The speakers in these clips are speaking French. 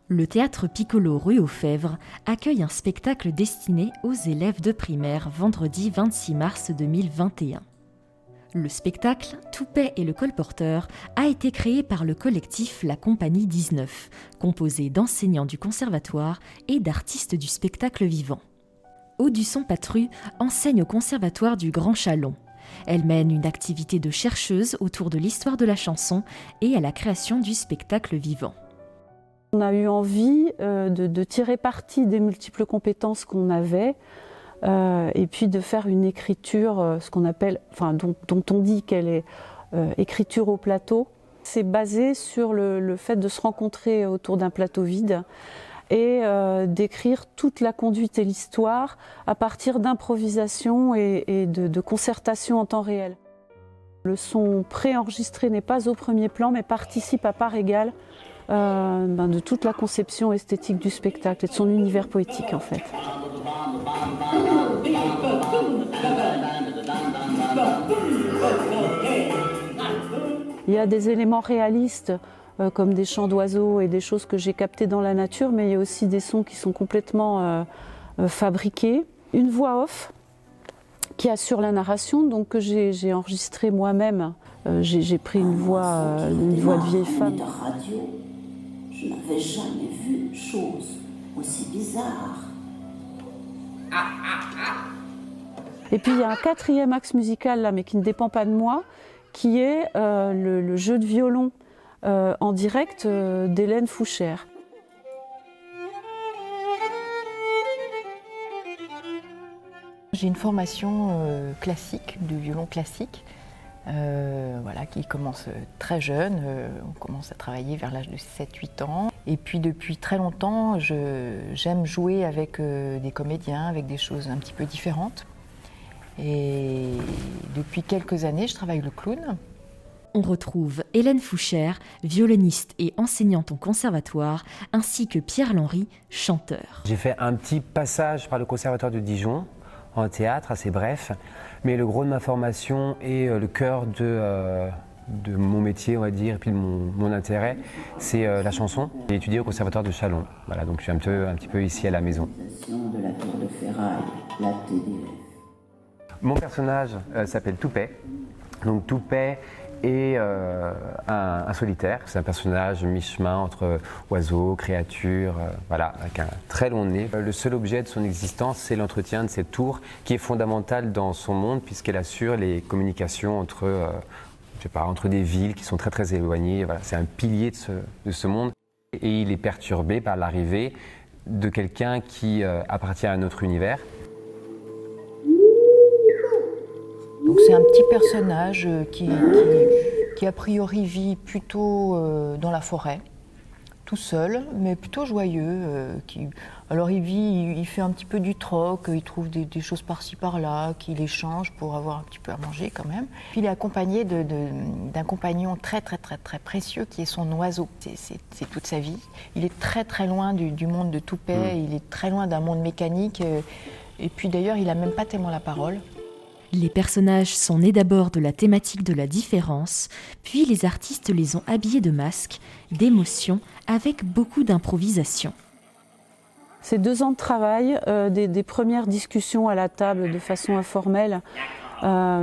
Le théâtre Piccolo rue aux Fèvres accueille un spectacle destiné aux élèves de primaire vendredi 26 mars 2021. Le spectacle Toupet et le colporteur a été créé par le collectif La Compagnie 19, composé d'enseignants du conservatoire et d'artistes du spectacle vivant. Audusson Patru enseigne au conservatoire du Grand Chalon. Elle mène une activité de chercheuse autour de l'histoire de la chanson et à la création du spectacle vivant. On a eu envie de tirer parti des multiples compétences qu'on avait et puis de faire une écriture, ce qu'on appelle, dont on dit qu'elle est écriture au plateau. C'est basé sur le fait de se rencontrer autour d'un plateau vide et d'écrire toute la conduite et l'histoire à partir d'improvisation et de concertation en temps réel. Le son préenregistré n'est pas au premier plan mais participe à part égale de toute la conception esthétique du spectacle et de son univers poétique en fait. Il y a des éléments réalistes comme des chants d'oiseaux et des choses que j'ai captées dans la nature, mais il y a aussi des sons qui sont complètement fabriqués. Une voix off qui assure la narration, donc que j'ai enregistrée moi-même. J'ai pris une voix de vieille femme. Je n'avais jamais vu une chose aussi bizarre. Et puis il y a un quatrième axe musical là, mais qui ne dépend pas de moi, qui est le jeu de violon en direct d'Hélène Fouchère. J'ai une formation classique, de violon classique. Qui commence très jeune, on commence à travailler vers l'âge de 7-8 ans. Et puis depuis très longtemps, j'aime jouer avec des comédiens, avec des choses un petit peu différentes. Et depuis quelques années, je travaille le clown. On retrouve Hélène Fouchère, violoniste et enseignante au conservatoire, ainsi que Pierre Lenry, chanteur. J'ai fait un petit passage par le conservatoire de Dijon, en théâtre, assez bref, mais le gros de ma formation et le cœur de mon métier, on va dire, et puis de mon intérêt, c'est la chanson. J'ai étudié au conservatoire de Châlons, voilà, donc je suis un petit peu ici à la maison. De la tour de ferraille, la TDF. Mon personnage s'appelle Toupet, donc Toupet est un solitaire. C'est un personnage mi-chemin entre oiseau, créature, avec un très long nez. Le seul objet de son existence, c'est l'entretien de cette tour qui est fondamentale dans son monde puisqu'elle assure les communications entre des villes qui sont très très éloignées. Voilà, c'est un pilier de ce monde et il est perturbé par l'arrivée de quelqu'un qui appartient à un autre univers. Donc c'est un petit personnage qui a priori vit plutôt dans la forêt, tout seul, mais plutôt joyeux. Alors il fait un petit peu du troc, il trouve des choses par-ci par-là, qu'il échange pour avoir un petit peu à manger quand même. Puis il est accompagné d'un compagnon très très très très précieux qui est son oiseau. C'est toute sa vie. Il est très très loin du monde de Toupet, il est très loin d'un monde mécanique. Et puis d'ailleurs il n'a même pas tellement la parole. Les personnages sont nés d'abord de la thématique de la différence, puis les artistes les ont habillés de masques, d'émotions, avec beaucoup d'improvisation. C'est 2 ans de travail, des premières discussions à la table de façon informelle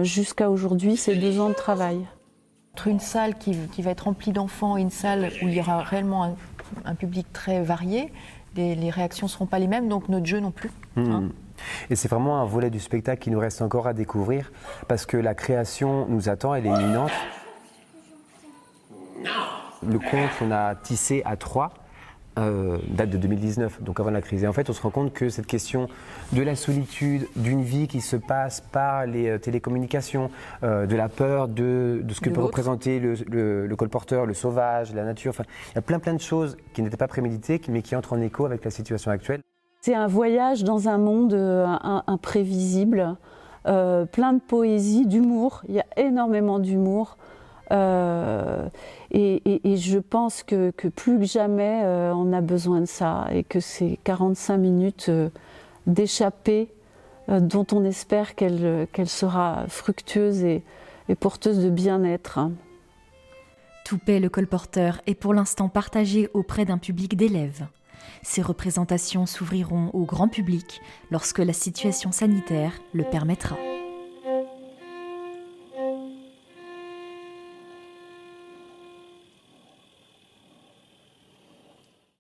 jusqu'à aujourd'hui, c'est 2 ans de travail. Entre une salle qui va être remplie d'enfants et une salle où il y aura réellement un public très varié, les réactions ne seront pas les mêmes, donc notre jeu non plus. Et c'est vraiment un volet du spectacle qui nous reste encore à découvrir parce que la création nous attend, elle est imminente. Le conte qu'on a tissé à 3 date de 2019, donc avant la crise. Et en fait, on se rend compte que cette question de la solitude, d'une vie qui se passe par les télécommunications, de la peur de ce que peut représenter le colporteur, le sauvage, la nature, enfin, il y a plein de choses qui n'étaient pas préméditées, mais qui entrent en écho avec la situation actuelle. C'est un voyage dans un monde imprévisible, plein de poésie, d'humour. Il y a énormément d'humour. Et je pense que plus que jamais, on a besoin de ça. Et que ces 45 minutes d'échappée, dont on espère qu'elle sera fructueuse et porteuse de bien-être. Toupet le colporteur est pour l'instant partagé auprès d'un public d'élèves. Ces représentations s'ouvriront au grand public lorsque la situation sanitaire le permettra.